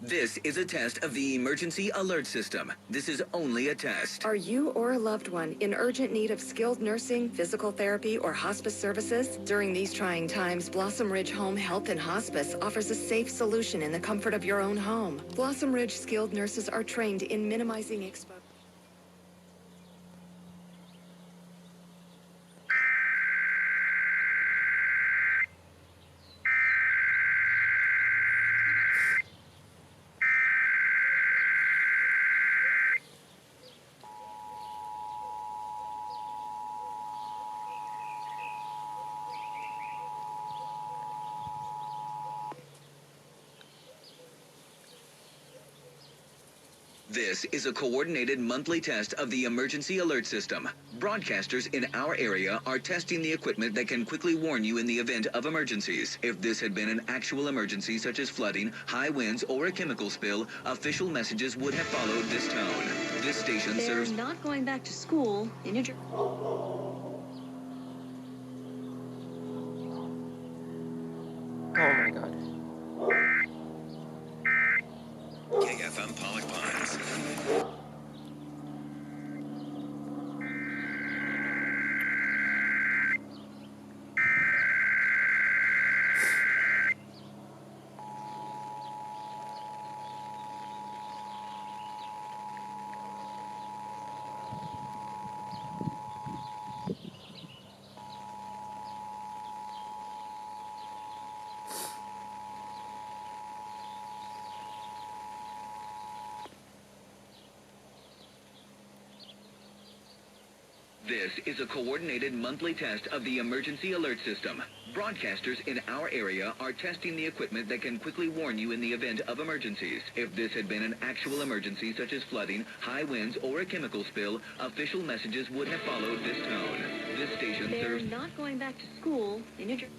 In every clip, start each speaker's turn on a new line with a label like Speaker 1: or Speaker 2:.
Speaker 1: This is a test of the emergency alert system. This is only a test.
Speaker 2: Are you or a loved one in urgent need of skilled nursing, physical therapy, or hospice services? During these trying times, Blossom Ridge Home Health and Hospice offers a safe solution in the comfort of your own home. Blossom Ridge skilled nurses are trained in minimizing exposure.
Speaker 1: This is a coordinated monthly test of the emergency alert system. Broadcasters in our area are testing the equipment that can quickly warn you in the event of emergencies. If this had been an actual emergency such as flooding, high winds, or a chemical spill, official messages would have followed this tone. This station serves...
Speaker 3: They're not going back to school in New Jersey.
Speaker 4: Oh my God.
Speaker 1: KFM Pollock Pines. This is a coordinated monthly test of the emergency alert system. Broadcasters in our area are testing the equipment that can quickly warn you in the event of emergencies. If this had been an actual emergency such as flooding, high winds, or a chemical spill, official messages would have followed this tone. This station serves...
Speaker 3: They're not going back to school in New Jersey.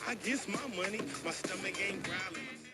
Speaker 5: I guess my money, my stomach ain't growling.